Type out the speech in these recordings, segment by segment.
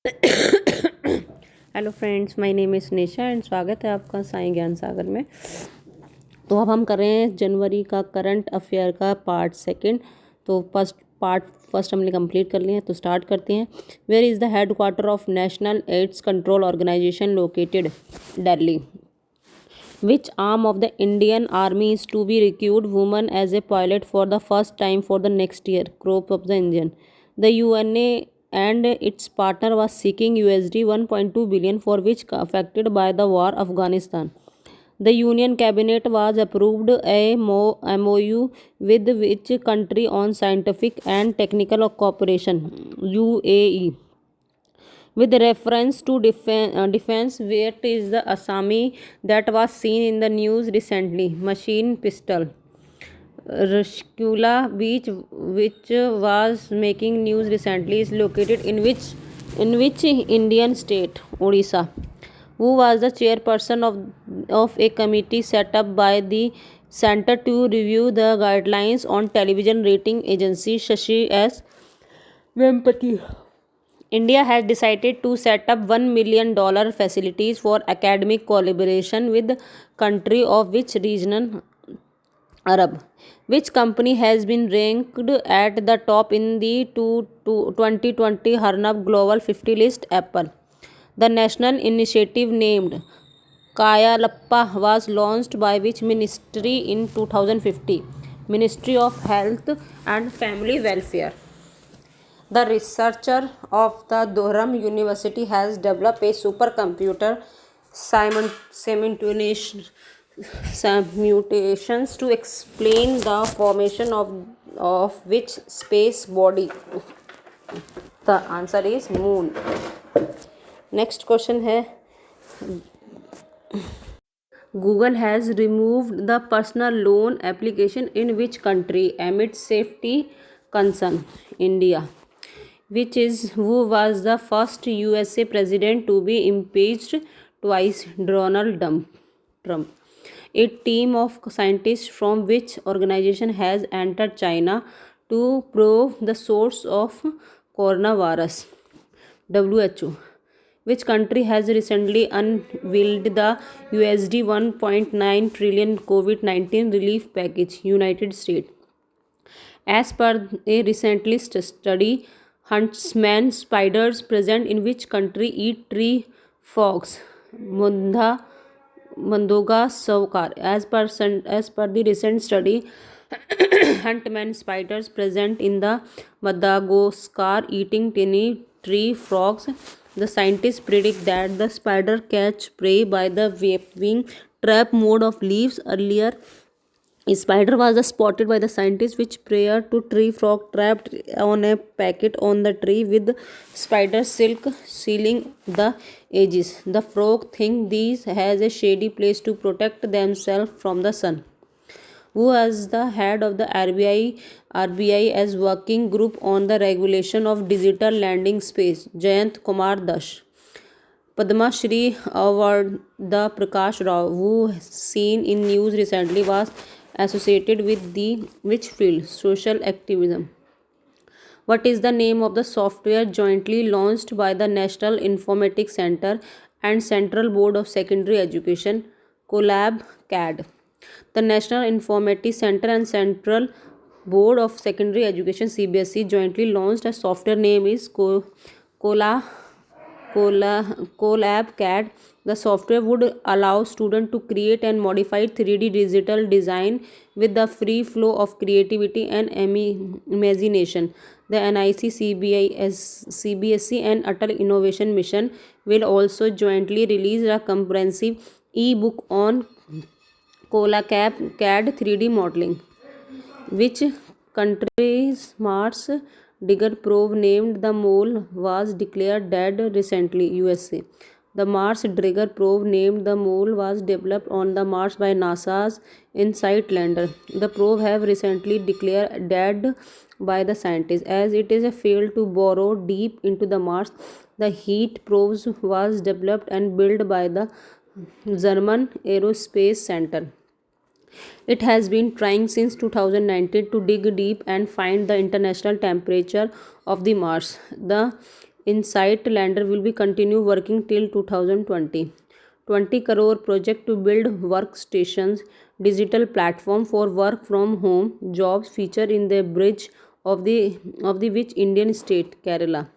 Hello friends, my name is Nisha and स्वागत है आपका साईं ज्ञान सागर में। तो अब हम कर रहे हैं जनवरी का करंट अफेयर का पार्ट सेकंड। तो फर्स्ट हमने कंप्लीट कर लिया है, तो स्टार्ट करते हैं। Where is the headquarter of national AIDS control organisation located? Delhi. Which arm of the Indian Army is to be recruit women as a pilot for the first time for the next year? Crop of the engine. The UNA and its partner was seeking USD 1.2 billion for which affected by the war Afghanistan. The Union Cabinet was approved a MOU with which country on scientific and technical cooperation? UAE. With reference to defense, where is the Assami that was seen in the news recently? Machine pistol. Rashkula Beach, which was making news recently, is located in which Indian state? Odisha. Who was the chairperson of a committee set up by the Center to review the guidelines on television rating agency? Shashi S. Vempati. India has decided to set up $1 million facilities for academic collaboration with country of which region? Arab. Which company has been ranked at the top in the 2020 Harnab Global 50 list? Apple. The national initiative named Kayalappa was launched by which ministry in 2050? Ministry of Health and Family Welfare. The researcher of the Durham University has developed a supercomputer simulations to explain the formation of which space body? The answer is moon. Next question है, Google has removed the personal loan application in which country amid safety concern? India. Who was the first USA president to be impeached twice? Donald Trump. A team of scientists from which organization has entered China to probe the source of coronavirus? WHO. Which country has recently unveiled the USD 1.9 trillion COVID-19 relief package? United States. As per a recently study, huntsman spiders present in which country eat tree frogs? Mondoga Saukar. As per the recent study, huntsman spiders present in the Madagascar eating tiny tree frogs. The scientists predict that the spider catch prey by the weaving trap mode of leaves. Earlier, a spider was spotted by the scientists which prior to tree frog trapped on a packet on the tree with spider silk sealing the edges. The frog think these has a shady place to protect themselves from the sun. Who was the head of the RBI as working group on the regulation of digital lending space? Jayant Kumar Das. Padma Shri Award, the Prakash Rao, who seen in news recently, was associated with the which field? Social activism. What is the name of the software jointly launched by the National Informatics Center and Central Board of Secondary Education? Collab CAD. The National Informatics Center and Central Board of Secondary Education CBSE jointly launched a software name is Cola Colab CAD. The software would allow students to create and modify 3D digital design with the free flow of creativity and imagination. The NIC, CBSE and Atal Innovation Mission will also jointly release a comprehensive e-book on Colab CAD 3D modeling. Which country's Mars digger probe named the Mole was declared dead recently? USA. The Mars digger probe named the Mole was developed on the Mars by NASA's InSight lander. The probe have recently declared dead by the scientists as it is a failed to burrow deep into the Mars. The heat probes was developed and built by the German Aerospace Center. It has been trying since 2019 to dig deep and find the international temperature of the Mars. The Insight Lander will be continue working till 2020. 20 crore project to build workstations, digital platform for work from home jobs feature in the bridge of the which Indian state Kerala.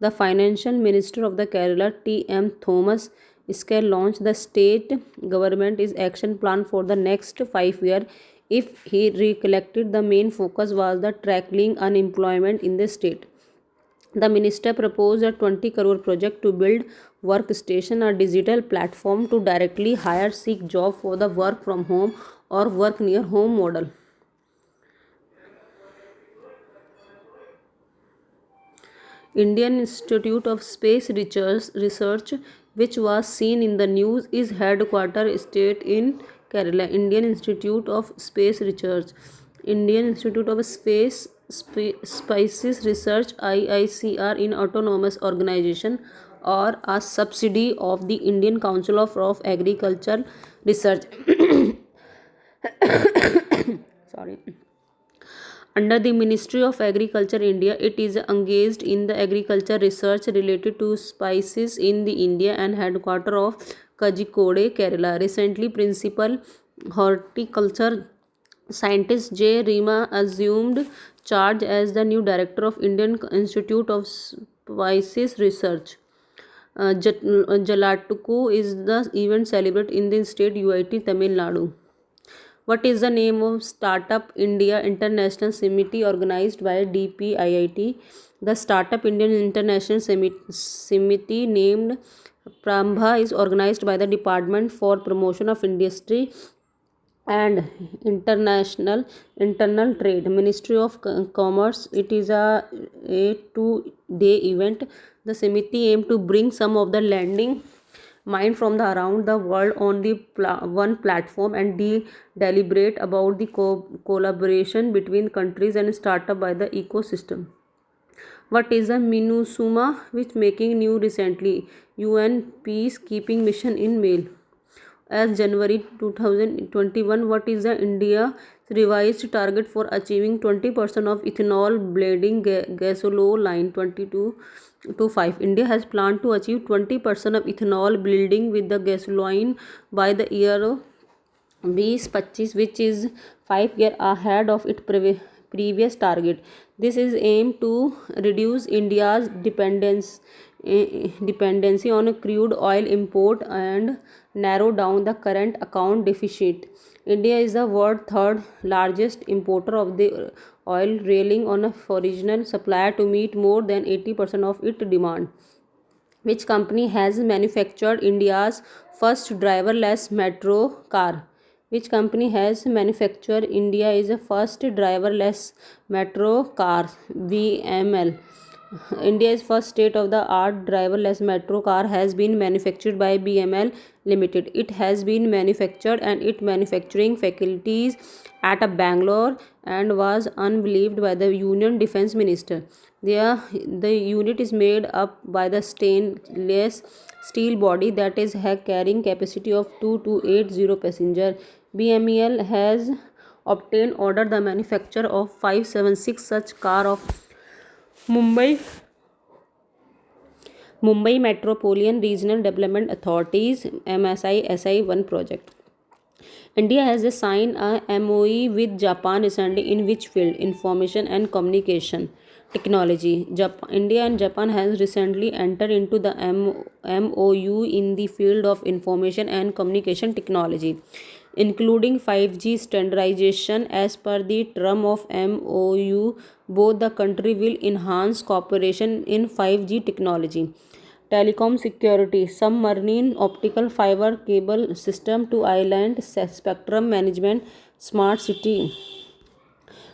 The financial minister of the Kerala T.M. Thomas Isker launched the state government is action plan for the next 5 years. If he recollected, the main focus was the tackling unemployment in the state. The minister proposed a 20 crore project to build Workstation, a digital platform to directly hire seek job for the work from home or work near home model. Indian Institute of Space Research, which was seen in the news, is headquartered state in Kerala. Indian Institute of Space Research, Indian Institute of Spices Research (IICR) in autonomous organization or a subsidy of the Indian Council of Agriculture Research. Sorry. Under the Ministry of Agriculture India, it is engaged in the agriculture research related to spices in the India and headquarter of Kajikode, Kerala. Recently, Principal Horticulture Scientist J. Rima assumed charge as the new director of Indian Institute of Spices Research. Jalatuku is the event celebrated in the state UIT Tamil Nadu. What is the name of Startup India International Summit organized by DPIIT? The Startup Indian International Summit named Prambha is organized by the Department for Promotion of Industry and Internal Trade, Ministry of Commerce. It is a 2-day event. The summit aimed to bring some of the lending mind from the around the world on the one platform and deliberate about the collaboration between countries and startup by the ecosystem. What is a MINUSMA, which making new recently? UN Peacekeeping Mission in Mail. As January 2021, what is the India revised target for achieving 20% of ethanol blending gasoline 22 to 5? India has planned to achieve 20% of ethanol blending with the gasoline by the year 2025, which is 5 years ahead of its previous target. This is aimed to reduce India's dependency on crude oil import and narrow down the current account deficit. India is the world's third largest importer of the oil, relying on a foreign supplier to meet more than 80% of its demand. Which company has manufactured India's first driverless metro car? Which company has manufactured India's first driverless metro car? BML. India's first state-of-the-art driverless metro car has been manufactured by BML Limited. It has been manufactured and its manufacturing facilities at a Bangalore and was unveiled by the Union Defence Minister. The unit is made up by the stainless steel body that is carrying capacity of 2280 passengers. BMEL has obtained order the manufacture of 576 such car of Mumbai Metropolitan Regional Development Authorities MSISI-1 project. India has signed a MOE with Japan recently in which field? Information and communication technology. India and Japan has recently entered into the MOU in the field of information and communication technology, including 5G standardization. As per the term of MOU, both the country will enhance cooperation in 5G technology, telecom security, submarine optical fiber cable system to island spectrum management, smart city.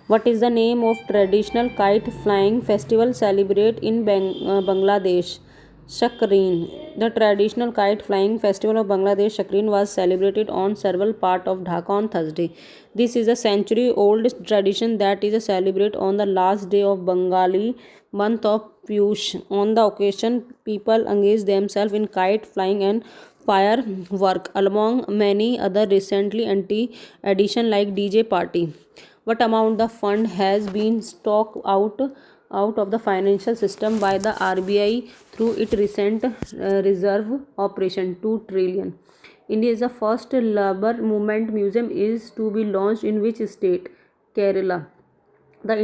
What is the name of traditional kite flying festival celebrated in Bangladesh? Shakrin. The traditional kite flying festival of Bangladesh, Shakrin, was celebrated on several parts of Dhaka on Thursday. This is a century-old tradition that is celebrated on the last day of Bengali month of Push. On the occasion, people engage themselves in kite flying and firework, among many other recently anti-addition like DJ party. What amount the fund has been stock out out of the financial system by the RBI through its recent reserve operation 2 trillion. India is the first labor movement museum is to be launched in which state? Kerala. The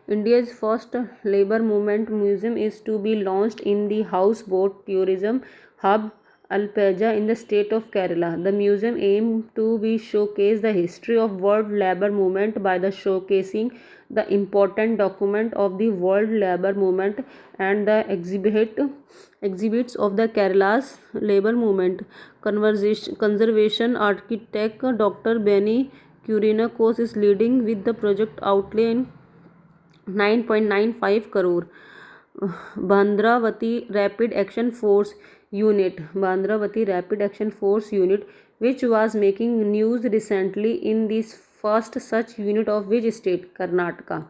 India's first labor movement museum is to be launched in the houseboat tourism hub Alpeja in the state of Kerala. The museum aims to be showcase the history of world labor movement by the showcasing the important document of the world labor movement and the exhibits of the Kerala's labor movement. Conservation architect Dr. Benny Kyriakos is leading with the project outlay in 9.95 crore. Bandravati Rapid Action Force Unit, which was making news recently in this first such unit of which state? Karnataka.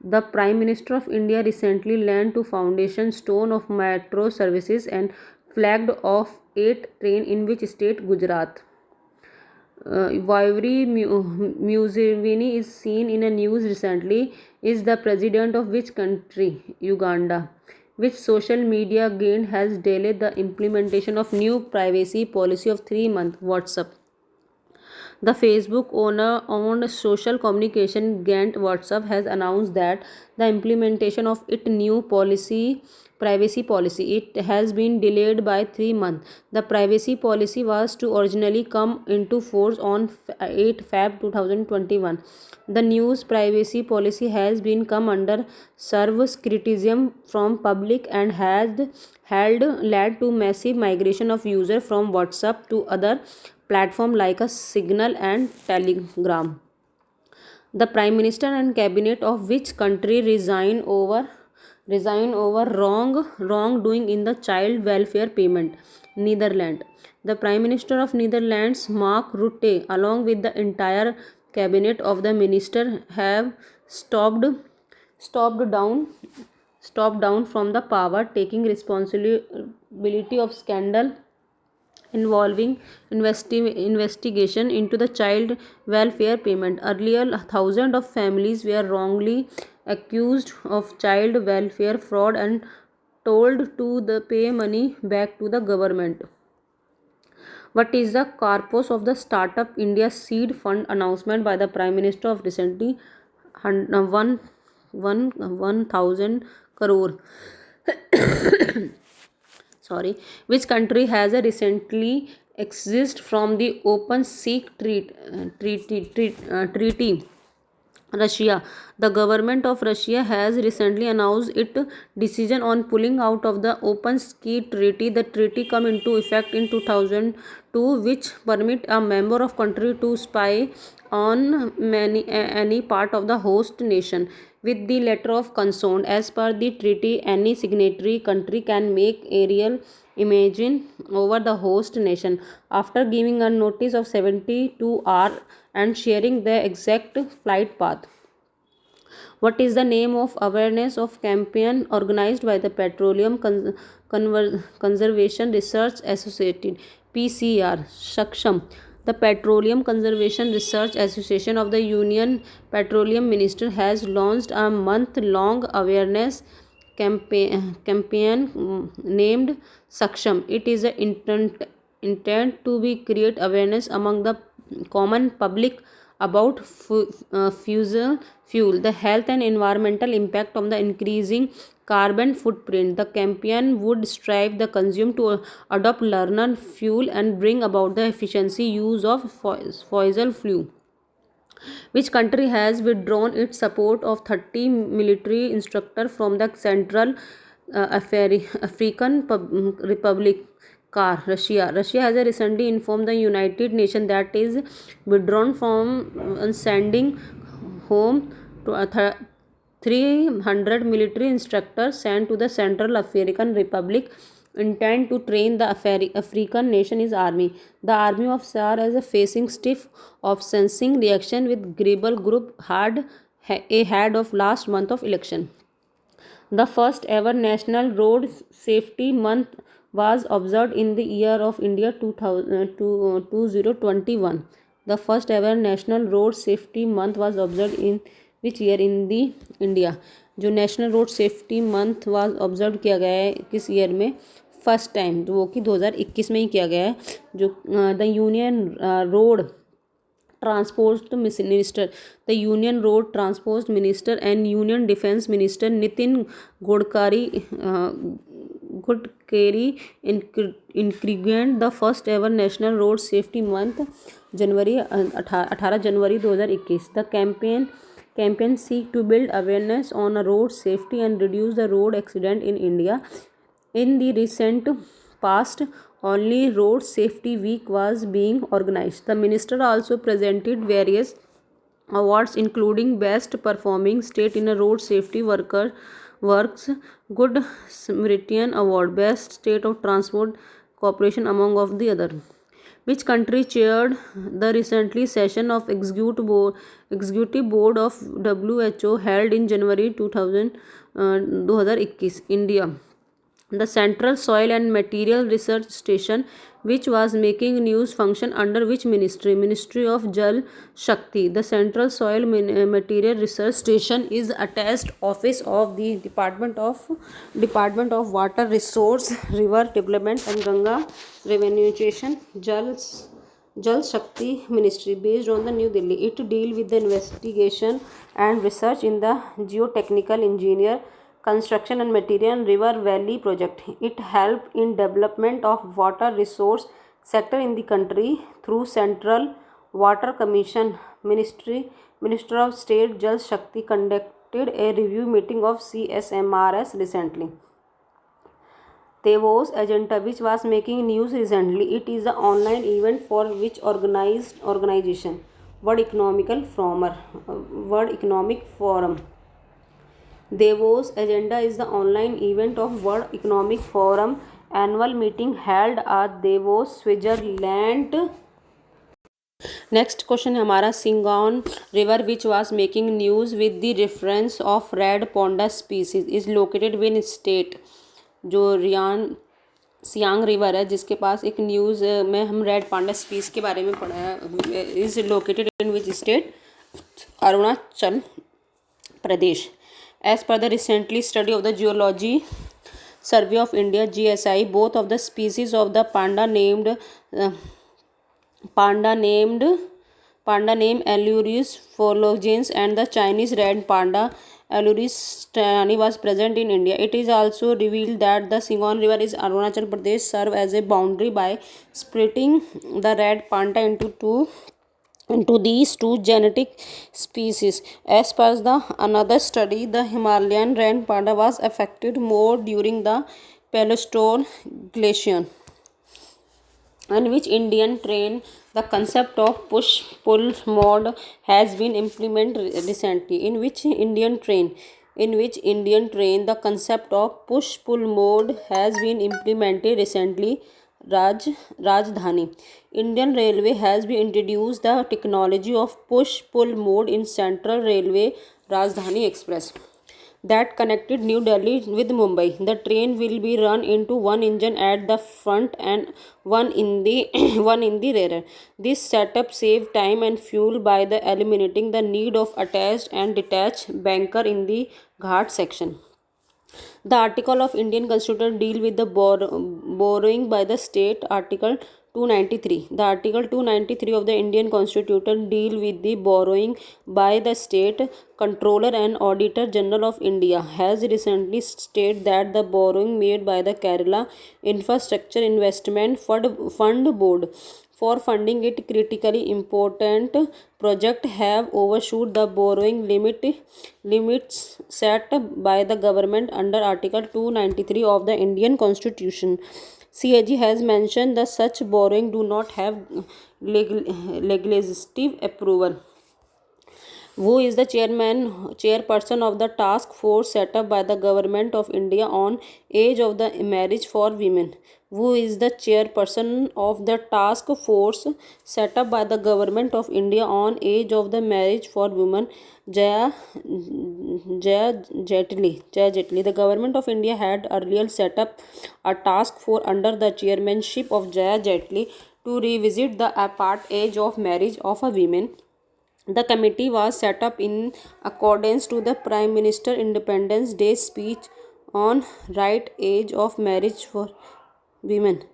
The Prime Minister of India recently laid to foundation stone of metro services and flagged off 8 train in which state? Gujarat. Yoweri Museveni is seen in a news recently is the president of which country? Uganda. Which social media gain has delayed the implementation of new privacy policy of 3 months? WhatsApp. The Facebook owner-owned social communication giant WhatsApp has announced that the implementation of its new privacy policy, it has been delayed by 3 months. The privacy policy was to originally come into force on 8 Feb 2021. The news privacy policy has been come under severe criticism from public and has led to massive migration of users from WhatsApp to other platform like a Signal and Telegram. The Prime Minister and Cabinet of which country resign over wrongdoing in the child welfare payment? Netherlands. The Prime Minister of Netherlands, Mark Rutte, along with the entire cabinet of the minister, have stopped down from the power, taking responsibility of scandal involving investigation into the child welfare payment. Earlier, thousands of families were wrongly accused of child welfare fraud and told to pay money back to the government. What is the corpus of the Startup India Seed Fund announcement by the Prime Minister of recently? 1,000 crore. Sorry. Which country has a recently exist from the Open Sea Treaty? Russia. The government of Russia has recently announced its decision on pulling out of the Open Ski Treaty. The treaty come into effect in 2002, which permit a member of country to spy on any part of the host nation with the letter of consent. As per the treaty, any signatory country can make aerial imaging over the host nation after giving a notice of 72 hours and sharing the exact flight path. What is the name of awareness of campaign organized by the Petroleum Conservation Research Association? PCR. Saksham. The Petroleum Conservation Research Association of the Union Petroleum Minister has launched a month-long awareness campaign named Saksham. It is a intent to be create awareness among the common public about fossil fuel, the health and environmental impact of the increasing carbon footprint. The campaign would strive the consumer to adopt learner fuel and bring about the efficiency use of fossil fuel. Which country has withdrawn its support of 30 military instructors from the Central African Republic? CAR. Russia. Russia has recently informed the United Nations that is withdrawn from sending home to 300 military instructors sent to the Central African Republic intend to train the African nation is army. The army of SAR is facing stiff of sensing reaction with Gribble group had ahead of last month of election. The first ever National Road Safety Month was observed in the year of India 2021. The first ever National Road Safety Month was observed in which year in the India? जो national road safety month was observe किया गया है किस year में, first time, वो कि 2021 में ही किया गया है। जो the union road transport minister the union road transport minister and union defence minister Nitin Gadkari inaugurated the first ever national road safety month January 18 January 2021। The campaign seek to build awareness on road safety and reduce the road accident in India. In the recent past, only Road Safety Week was being organized. The minister also presented various awards including Best Performing State in a Road Safety Works, Good Samaritan Award, Best State of Transport Corporation, among of the other. Which country chaired the recently session of executive board of WHO held in January 2021? India. The Central Soil and Material Research Station, which was making news, function under which ministry? Ministry of Jal Shakti. The Central Soil Material Research Station is attached office of the Department of Water Resource, River Development and Ganga Revaluation, Jal Shakti Ministry, based on the New Delhi. It deal with the investigation and research in the geotechnical engineer, construction and material river valley project. It helped in development of water resource sector in the country through Central Water Commission. Minister of State Jal Shakti conducted a review meeting of CSMRS recently. Davos agenda, which was making news recently. It is an online event for which organization? World Economic Forum. Davos agenda is the online event of World Economic Forum annual meeting held at Davos, Switzerland. Next question है हमारा, Siang river which was making news with the reference of red panda species is located in state. जो Siang river है जिसके पास एक news में हम red panda स्पीस के बारे में पढ़ा है, is located in which state? Arunachal Pradesh. As per the recently study of the Geology Survey of India (GSI), both of the species of the panda named Aluris phologens and the Chinese red panda Aluris stani was present in India. It is also revealed that the Singon River is Arunachal Pradesh serve as a boundary by splitting the red panda into these two genetic species. As per the another study, the Himalayan red panda was affected more during the Palestine glacier, in which Indian train the concept of push-pull mode has been implemented recently. In which Indian train the concept of push-pull mode has been implemented recently? Rajdhani. Indian Railway has been introduced the technology of push-pull mode in Central Railway Rajdhani Express that connected New Delhi with Mumbai. The train will be run into one engine at the front and one in the rear. This setup saves time and fuel by eliminating the need of attached and detached banker in the ghat section. The article of Indian Constitution deal with the borrowing by the state, Article 293. The Article 293 of the Indian Constitution deal with the borrowing by the state. Controller and Auditor General of India has recently stated that the borrowing made by the Kerala Infrastructure Investment Fund Board for funding its critically important project have overshot the borrowing limits set by the government under Article 293 of the Indian Constitution. CAG has mentioned that such borrowing do not have legislative approval. Who is the chairperson of the task force set up by the government of India on age of the marriage for women? Who is the chairperson of the task force set up by the government of India on age of the marriage for women? Jaya Jaitley. The government of India had earlier set up a task force under the chairmanship of Jaya Jaitley to revisit the apart age of marriage of a women. The committee was set up in accordance to the Prime Minister Independence Day speech on right age of marriage for women.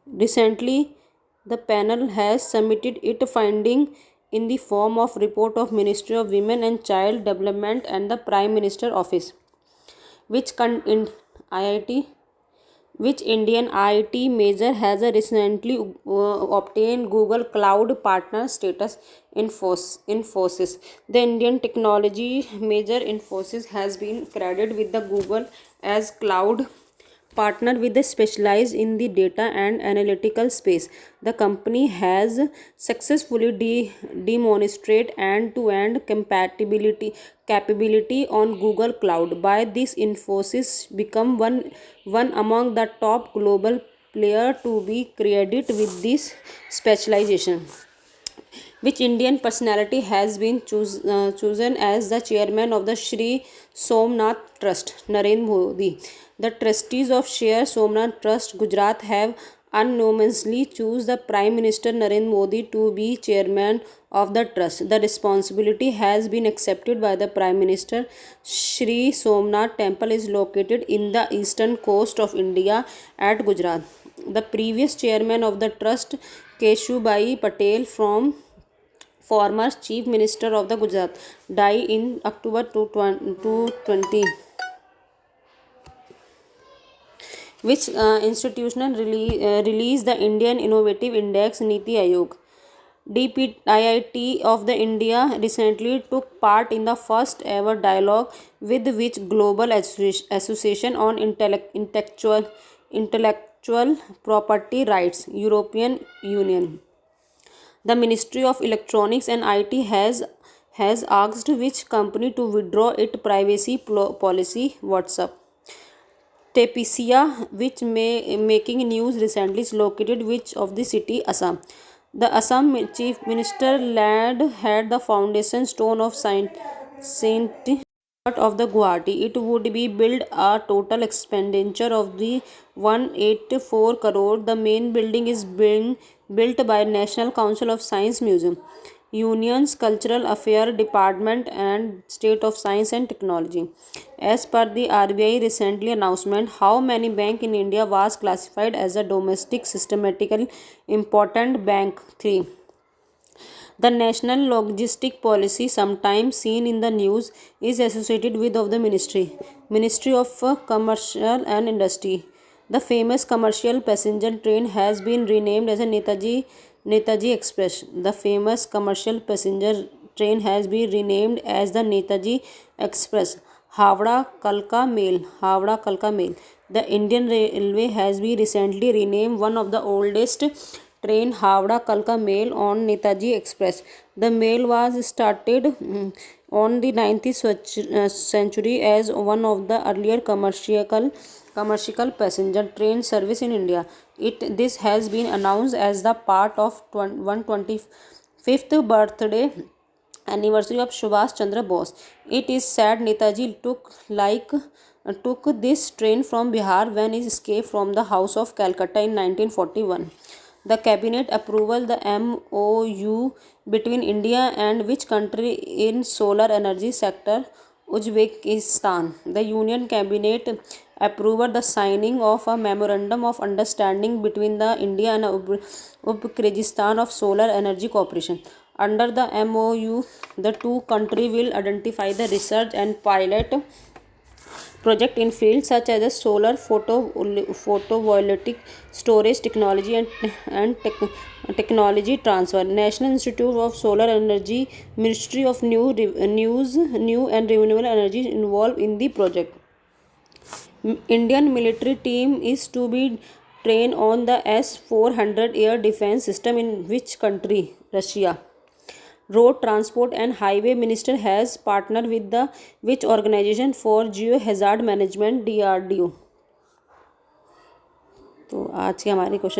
Recently, the panel has submitted its finding in the form of report of Ministry of Women and Child Development and the Prime Minister Office, which in IIT which Indian IT major has recently obtained Google Cloud Partner status. Infosys. The Indian technology major Infosys has been credited with the Google as cloud partner with the specialized in the data and analytical space. The company has successfully demonstrated end-to-end compatibility capability on Google Cloud. By this, Infosys become one among the top global player to be credited with this specialization. Which Indian personality has been chosen as the chairman of the Shri Somnath Trust? Narendra Modi. The trustees of Shri Somnath Trust Gujarat have unanimously choose the Prime Minister Narendra Modi to be chairman of the trust. The responsibility has been accepted by the Prime Minister. Shri Somnath Temple is located in the eastern coast of India at Gujarat. The previous chairman of the trust, Keshubai Patel, from former Chief Minister of the Gujarat, died in October 2020. Which institutional released the Indian Innovative Index? Niti Aayog. DPIIT of the India recently took part in the first ever dialogue with which Global Association on Intellectual Property Rights, European Union. The Ministry of Electronics and IT has asked which company to withdraw its privacy policy. WhatsApp. Tepesia, which making news recently, is located which of the city? Assam. The Assam Chief Minister had the foundation stone of Saint of the Guwahati. It would be built a total expenditure of the 184 crore. The main building is being built by National Council of Science Museum, Union's Cultural Affairs Department and State of Science and Technology. As per the RBI recently announcement, how many bank in India was classified as a domestic systematically important bank? 3. The National Logistic Policy, sometimes seen in the news, is associated with of the Ministry of Commercial and Industry. The famous commercial passenger train has been renamed as a Netaji Express. The famous commercial passenger train has been renamed as the Netaji Express. Havra Kalka Mail. The Indian Railway has been recently renamed one of the oldest train Havra Kalka Mail on Netaji Express. The mail was started on the 19th century as one of the earlier commercial passenger train service in India. This has been announced as the part of 125th birthday anniversary of Subhash Chandra Bose. It is said Netaji took this train from Bihar when he escaped from the House of Calcutta in 1941. The cabinet approval the MOU between India and which country in solar energy sector? Uzbekistan. The Union Cabinet approved the signing of a memorandum of understanding between the India and Uzbekistan of solar energy cooperation. Under the MOU, the two countries will identify the research and pilot project in fields such as solar photovoltaic storage technology and technology transfer. National Institute of Solar Energy, Ministry of New and Renewable Energy involved in the project. Indian military team is to be trained on the S-400 air defense system in which country? Russia. Road Transport and Highway Minister has partnered with the which organization for geohazard management? DRDO. तो आज के हमारे question